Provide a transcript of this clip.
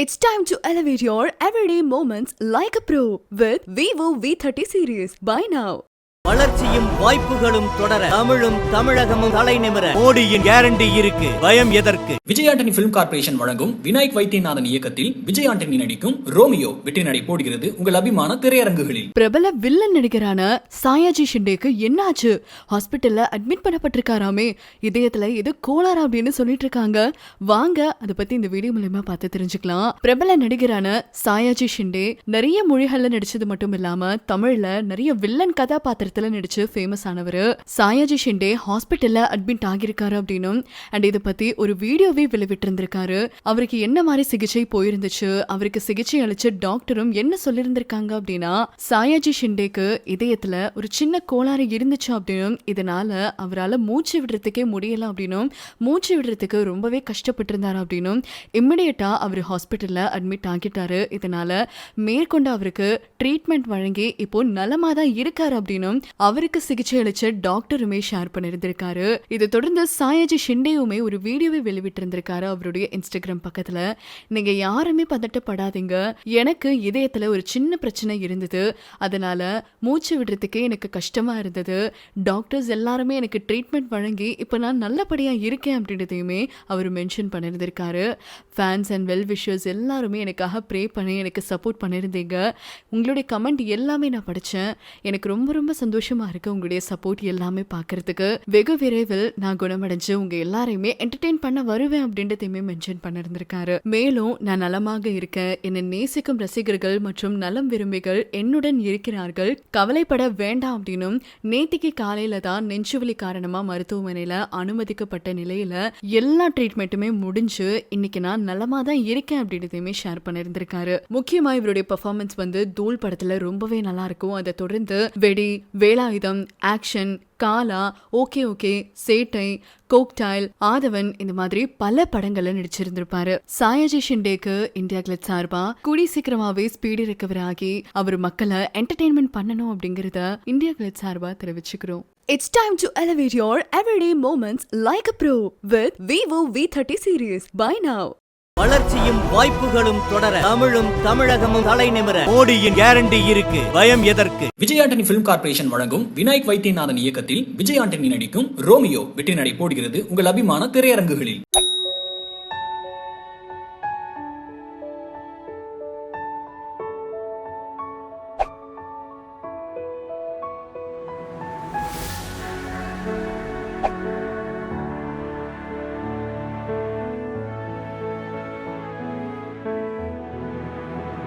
It's time to elevate your everyday moments like a pro with Vivo V30 series. Buy now. வளர்ச்சியும் வாய்ப்புகளும் தொடர தமிழும் தமிழகமும் தலைநிமிர மோடியின் guarantee இருக்கு, பயம் எதற்கு? விஜய் ஆண்டனி பிலிம் கார்பரேஷன் வழங்கும் விநாயக் வைத்தியநாதன் இயக்கத்தில் விஜய் ஆண்டனி நடிக்கும் ரோமியோ வெற்றி நடை போடுகிறது உங்கள் அபிமான திரையரங்குகளில். பிரபல வில்லன் நடிகரான சாயாஜி ஷிண்டேக்கு என்னாச்சு? ஹாஸ்பிட்டல்ல அட்மிட் பண்ணப்பட்டிருக்காராமே, இதயத்துல இது கோளாறு அப்படின்னு சொல்லிட்டு இருக்காங்க. வாங்க அதை பத்தி இந்த வீடியோ மூலமா பார்த்து தெரிஞ்சுக்கலாம். பிரபல நடிகரான சாயாஜி ஷிண்டே நிறைய மொழிகள்ல நடிச்சது மட்டும் இல்லாம தமிழ்ல நிறைய வில்லன் கதாபாத்திரத்துல நடிச்சு ஃபேமஸ் ஆனவர். சாயாஜி ஷிண்டே ஹாஸ்பிட்டல்ல அட்மிட் ஆகியிருக்காரு அப்படின்னும் அண்ட் இதை பத்தி ஒரு வீடியோவே வெளிவிட்டு இருந்திருக்காரு. அவருக்கு என்ன மாதிரி சிகிச்சை போயிருந்துச்சு, அவருக்கு சிகிச்சை அளிச்ச டாக்டரும் என்ன சொல்லியிருந்திருக்காங்க அப்படின்னா, சாயாஜி ஷிண்டேக்கு இதயத்துல ஒரு சின்ன கோளாறு இருந்துச்சு அப்படின்னும் இதனால அவரால் மூச்சு விடுறதுக்கே முடியல அப்படின்னும் மூச்சு விடுறதுக்கு ரொம்பவே கஷ்டப்பட்டு இருந்தாரு அப்படின்னும் இம்மிடியட்டா அவர் ஹாஸ்பிட்டல்ல அட்மிட் ஆகிட்டாரு. இதனால மேற்கொண்டு அவருக்கு ட்ரீட்மெண்ட் வழங்கி இப்போ நலமா தான் இருக்காரு அப்படின்னும் அவருக்கு சிகிச்சை அளிச்ச டாக்டருமே ஷேர் பண்ணிருந்திருக்காரு. இதை தொடர்ந்து சாயாஜி ஷிண்டேவுமே ஒரு வீடியோவை வெளிவிட்டு இருந்திருக்காரு அவருடைய இன்ஸ்டாகிராம் பக்கத்துல. நீங்க யாருமே பதட்டப்படாதீங்க, எனக்கு இதயத்துல ஒரு சின்ன பிரச்சனை இருந்தது, அதனால மூச்சு விடுறதுக்கே எனக்கு கஷ்டமா இருந்தது, டாக்டர்ஸ் எல்லாருமே எனக்கு ட்ரீட்மெண்ட் வழங்கி இப்ப நான் நல்லபடியா இருக்கேன் அப்படின்றதையுமே அவர் மென்ஷன் பண்ணிருந்திருக்காரு. ஃபேன்ஸ் அண்ட் வெல் விஷர்ஸ் எல்லாருமே எனக்காக ப்ரே பண்ணி எனக்கு சப்போர்ட் பண்ணிருந்தீங்க. உங்களுடைய கமெண்ட் எல்லாமே நான் படிச்சேன். எனக்கு ரொம்ப ரொம்ப சந்தோஷமா இருக்கு உங்களுடைய சப்போர்ட் எல்லாமே பாக்குறதுக்கு. வெகு விரைவில் நான் குணமடைஞ்சு உங்க எல்லாரையுமே என்டர்டெயின் பண்ண வருவேன் அப்படின்றதையுமே மென்ஷன் பண்ணிருந்திருக்காரு. மேலும் நான் நலமாக இருக்கேன், என்னை நேசிக்கும் ரசிகர்கள் மற்றும் நலம் விரும்பிகள் என்னுடன் இருக்கிறார்கள், கவலைப்பட வேண்டாம் அப்படின்னும் நேத்திக்கு காலையில தான் நெஞ்சுவலி காரணமா மருத்துவமனையில அனுமதிக்கப்பட்ட நிலையில எல்லா ட்ரீட்மெண்ட்டுமே முடிஞ்சு இன்னைக்கு நான் நலமா தான் இருக்கேன் அப்படின்றதையுமே ஷேர் பண்ணிருந்திருக்காரு. முக்கியமா இவருடைய பெர்ஃபார்மன்ஸ் தூள் படத்துல ரொம்பவே நல்லா இருக்கும். அதை தொடர்ந்து வெடி, வேலாயுதம், ஆக்ஷன், காலா, ஓகே ஓகே, சேட்டை, கோக்டைல், ஆதவன் இந்த மாதிரி பல படங்கள்ல நடிச்சிருந்திருப்பாரு. சாயாஜி ஷிண்டேக்கு இந்தியா கிளிட் சார்பா கூடி சீக்கிரமாவே ஸ்பீடி ரெக்கவர் ஆகி அவர் மக்களை என்டர்டெயின்மெண்ட் பண்ணணும் அப்படிங்கறத இந்தியா கிளிட் சார்பா தெரிவிச்சுக்கிறோம். It's time to elevate your everyday moments like a pro with Vivo V30 series. Buy now. வளர்ச்சியும் வாய்ப்புகளும் தொடர தமிழும் தமிழகமும் தலைநிமிர மோடியின் கேரண்டி இருக்கு, பயம் எதற்கு? விஜய் ஆண்டனி பிலிம் கார்பரேஷன் வழங்கும் விநாயக் வைத்தியநாதன் இயக்கத்தில் விஜய் ஆண்டனி நடிக்கும் ரோமியோ வெற்றி நடை போடுகிறது உங்கள் அபிமான திரையரங்குகளில்.